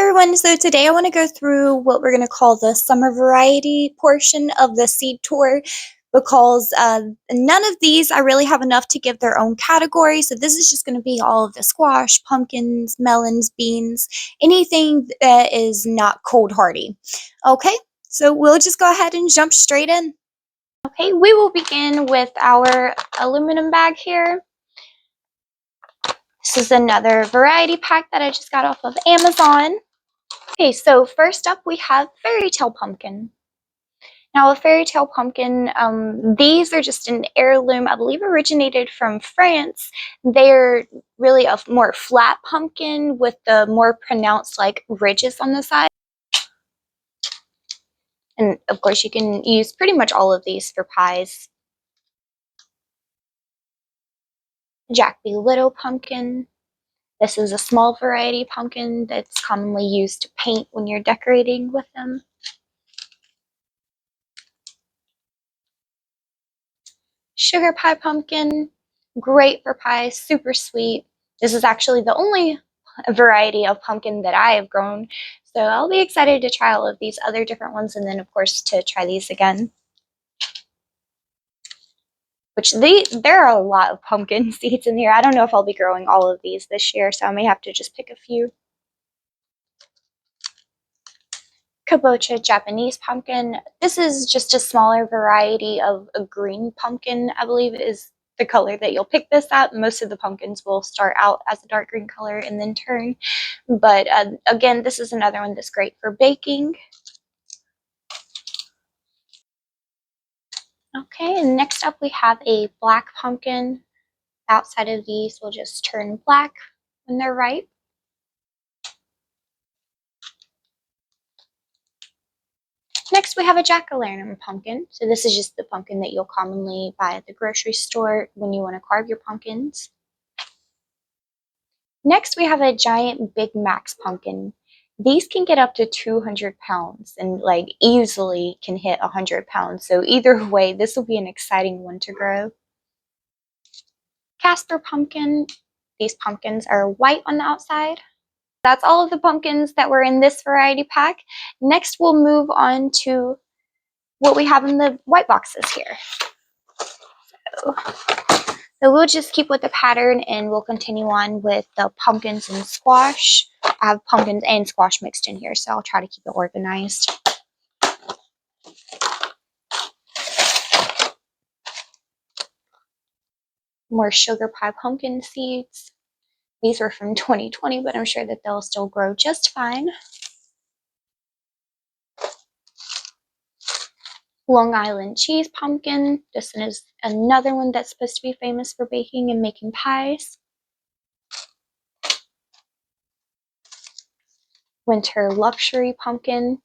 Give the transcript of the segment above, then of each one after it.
everyone, so today I want to go through what we're going to call the summer variety portion of the seed tour because none of these I really have enough to give their own category, so this is just going to be all of the squash, pumpkins, melons, beans, anything that is not cold hardy. Okay, so we'll just go ahead and jump straight in. Okay, we will begin with our aluminum bag here. This is another variety pack that I just got off of Amazon. Okay, so first up we have fairy tale pumpkin. Now a fairy tale pumpkin, these are just an heirloom, I believe originated from France. They're really a more flat pumpkin with the more pronounced like ridges on the side. And of course you can use pretty much all of these for pies. Jack Be Little pumpkin. This is a small variety pumpkin that's commonly used to paint when you're decorating with them. Sugar pie pumpkin, great for pies, super sweet. This is actually the only variety of pumpkin that I have grown, so I'll be excited to try all of these other different ones and then of course to try these again. Which there are a lot of pumpkin seeds in here. I don't know if I'll be growing all of these this year, so I may have to just pick a few. Kabocha Japanese pumpkin. This is just a smaller variety of a green pumpkin, I believe is the color that you'll pick this at. Most of the pumpkins will start out as a dark green color and then turn. But again, this is another one that's great for baking. Okay, and next up we have a black pumpkin. Outside of these will just turn black when they're ripe. Next, we have a jack-o'-lantern pumpkin. So this is just the pumpkin that you'll commonly buy at the grocery store when you want to carve your pumpkins. Next, we have a giant Big Max pumpkin. These can get up to 200 pounds and like easily can hit 100 pounds. So either way, this will be an exciting one to grow. Casper pumpkin. These pumpkins are white on the outside. That's all of the pumpkins that were in this variety pack. Next, we'll move on to what we have in the white boxes here. So we'll just keep with the pattern and we'll continue on with the pumpkins and squash. I have pumpkins and squash mixed in here, so I'll try to keep it organized. More sugar pie pumpkin seeds. These were from 2020, but I'm sure that they'll still grow just fine. Long Island cheese pumpkin. This is another one that's supposed to be famous for baking and making pies. Winter luxury pumpkin.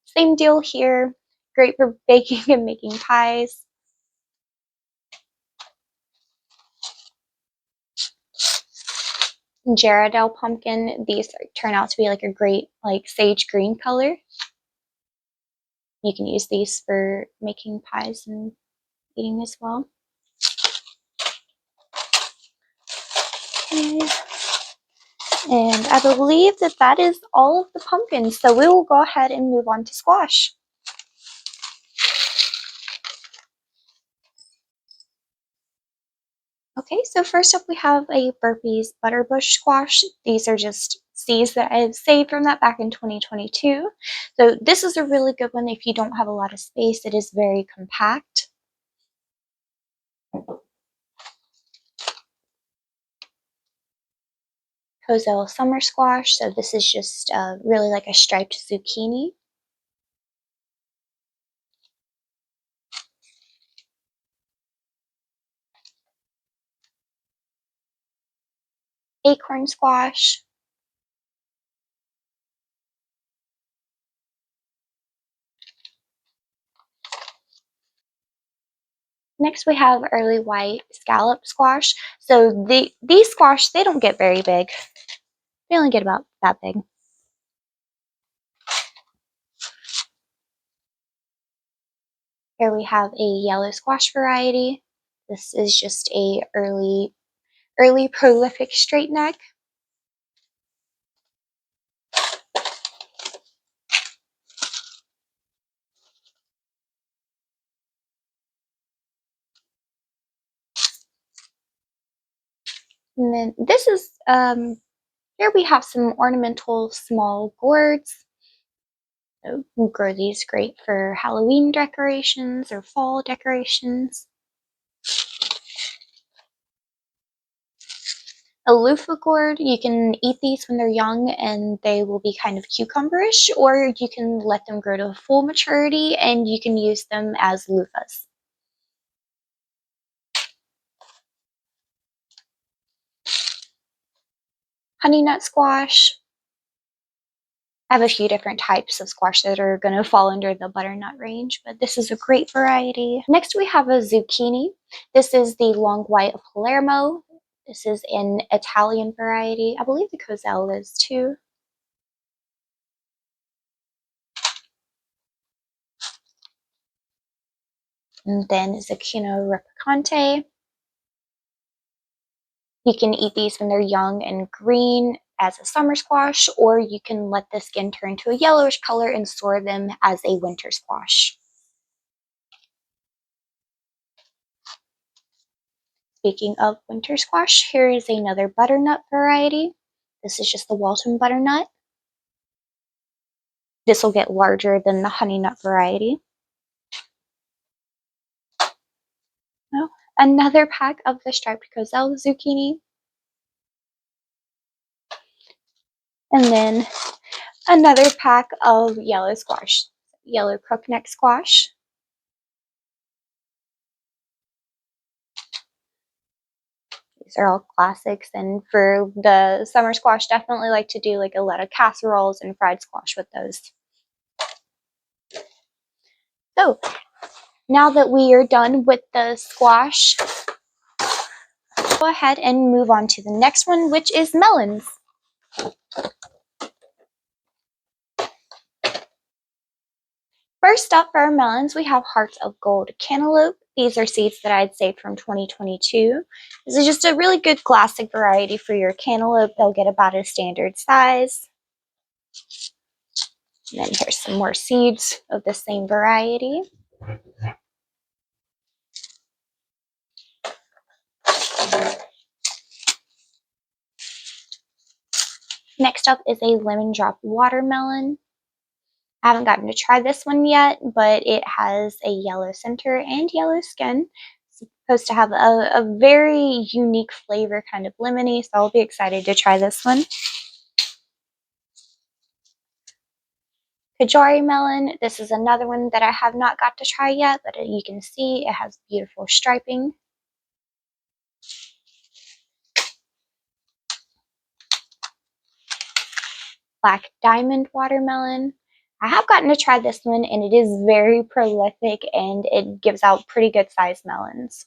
Same deal here. Great for baking and making pies. Gerardel pumpkin. These turn out to be like a great like sage green color. You can use these for making pies and eating as well. Okay. And I believe that that is all of the pumpkins. So we will go ahead and move on to squash. Okay, so first up we have a Burpees Butterbush squash. These are just seeds that I've saved from that back in 2022. So this is a really good one if you don't have a lot of space. It is very compact. Cozell Summer Squash. So this is just really like a striped zucchini. Acorn squash. Next we have early white scallop squash. So these squash, they don't get very big. They only get about that big. Here we have a yellow squash variety. This is just a early prolific straight neck. And then this is, here we have some ornamental small gourds. So you can grow these great for Halloween decorations or fall decorations. A loofah gourd, you can eat these when they're young and they will be kind of cucumberish, or you can let them grow to full maturity and you can use them as loofahs. Honey nut squash. I have a few different types of squash that are going to fall under the butternut range, but this is a great variety. Next we have a zucchini. This is the long white of Palermo. This is an Italian variety. I believe the Coselle is too. And then Zucchino replicante. You can eat these when they're young and green as a summer squash, or you can let the skin turn to a yellowish color and store them as a winter squash. Speaking of winter squash, here is another butternut variety. This is just the Walton butternut. This will get larger than the honey nut variety. Oh, another pack of the striped Coselle zucchini. And then another pack of yellow squash, yellow crookneck squash. These are all classics, and for the summer squash, definitely like to do like a lot of casseroles and fried squash with those. So now that we are done with the squash, go ahead and move on to the next one, which is melons. First up for our melons, we have Hearts of Gold Cantaloupe. These are seeds that I had saved from 2022. This is just a really good classic variety for your cantaloupe. They'll get about a standard size. And then here's some more seeds of the same variety. Next up is a lemon drop watermelon. I haven't gotten to try this one yet, but it has a yellow center and yellow skin. It's supposed to have a very unique flavor, kind of lemony, so I'll be excited to try this one. Kajari melon. This is another one that I have not got to try yet, but you can see it has beautiful striping. Black diamond watermelon. I have gotten to try this one and it is very prolific and it gives out pretty good sized melons.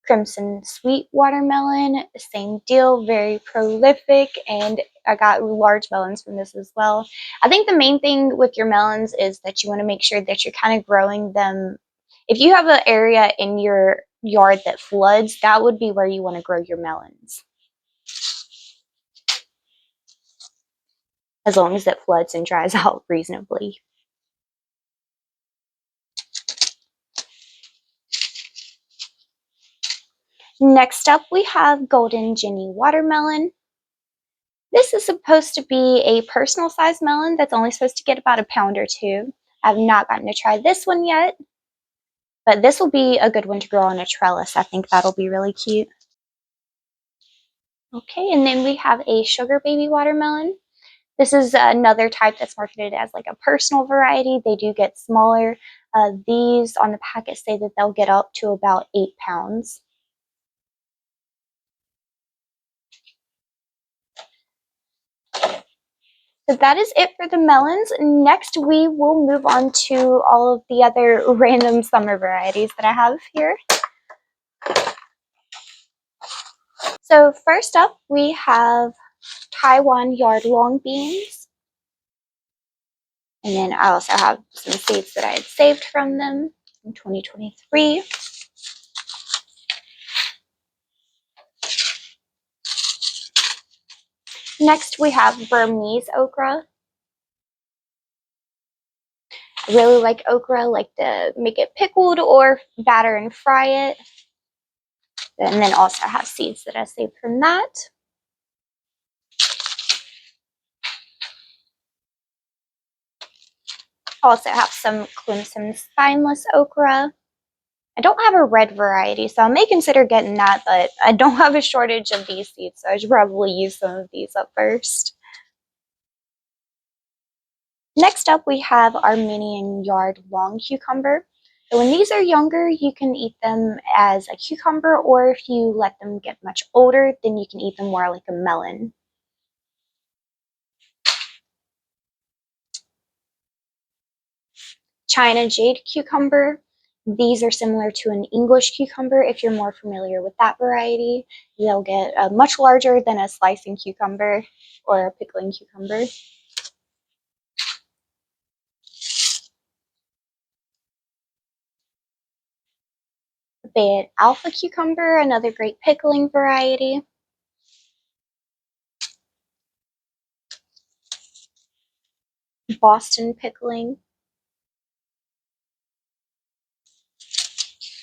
Crimson sweet watermelon, same deal, very prolific, and I got large melons from this as well. I think the main thing with your melons is that you want to make sure that you're kind of growing them. If you have an area in your yard that floods, that would be where you want to grow your melons. As long as it floods and dries out reasonably. Next up, we have Golden Ginny watermelon. This is supposed to be a personal size melon that's only supposed to get about a pound or two. I've not gotten to try this one yet, but this will be a good one to grow on a trellis. I think that'll be really cute. Okay, and then we have a sugar baby watermelon. This is another type that's marketed as like a personal variety. They do get smaller. These on the packet say that they'll get up to about 8 pounds. So that is it for the melons. Next, we will move on to all of the other random summer varieties that I have here. So first up, we have Taiwan yard long beans. And then I also have some seeds that I had saved from them in 2023. Next, we have Burmese okra. I really like okra, like to make it pickled or batter and fry it. And then also have seeds that I saved from that. Also have some crimson spineless okra. I don't have a red variety, so I may consider getting that, but I don't have a shortage of these seeds, so I should probably use some of these up first. Next up, we have Armenian yard long cucumber. So when these are younger, you can eat them as a cucumber, or if you let them get much older, then you can eat them more like a melon. China jade cucumber. These are similar to an English cucumber if you're more familiar with that variety. They'll get much larger than a slicing cucumber or a pickling cucumber. Bayet alpha cucumber, another great pickling variety. Boston pickling.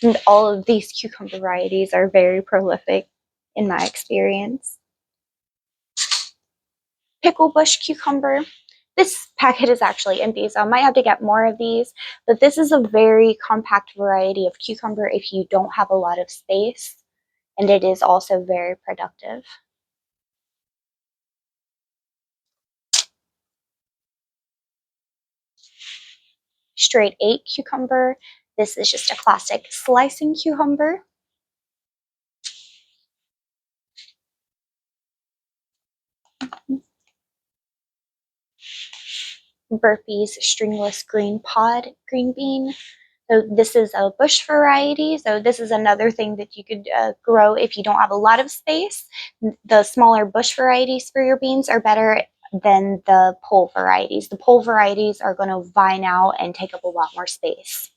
And all of these cucumber varieties are very prolific in my experience. Pickle bush cucumber. This packet is actually empty, so I might have to get more of these, but this is a very compact variety of cucumber if you don't have a lot of space, and it is also very productive. Straight 8 cucumber. This is just a classic slicing cucumber. Burpee's stringless green pod green bean. So this is a bush variety. So this is another thing that you could grow if you don't have a lot of space. The smaller bush varieties for your beans are better than the pole varieties. The pole varieties are going to vine out and take up a lot more space.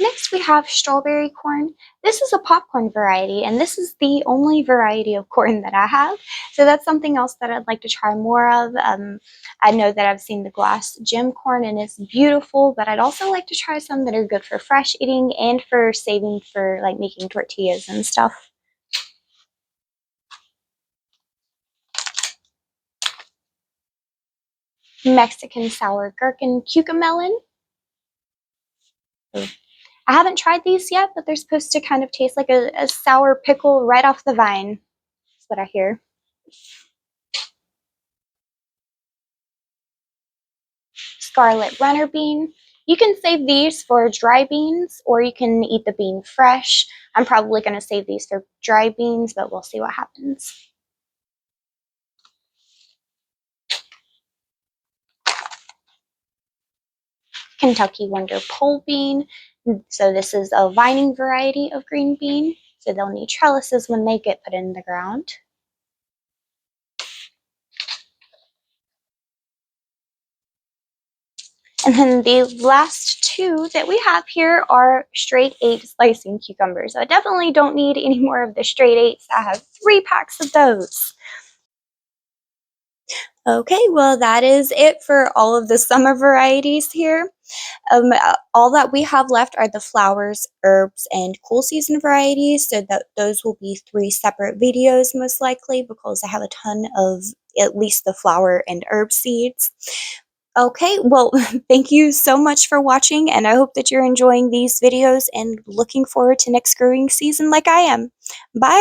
Next, we have strawberry corn. This is a popcorn variety, and this is the only variety of corn that I have. So that's something else that I'd like to try more of. I know that I've seen the glass gem corn, and it's beautiful, but I'd also like to try some that are good for fresh eating and for saving for like making tortillas and stuff. Mexican sour gherkin cucamelon. I haven't tried these yet, but they're supposed to kind of taste like a sour pickle right off the vine. That's what I hear. Scarlet runner bean. You can save these for dry beans, or you can eat the bean fresh. I'm probably going to save these for dry beans, but we'll see what happens. Kentucky Wonder pole bean. So this is a vining variety of green bean. So they'll need trellises when they get put in the ground. And then the last two that we have here are straight 8 slicing cucumbers. So I definitely don't need any more of the straight 8s. I have 3 packs of those. Okay, well that is it for all of the summer varieties here. All that we have left are the flowers, herbs, and cool season varieties. So that those will be 3 separate videos most likely because I have a ton of at least the flower and herb seeds. Okay, well, thank you so much for watching, and I hope that you're enjoying these videos and looking forward to next growing season like I am. Bye!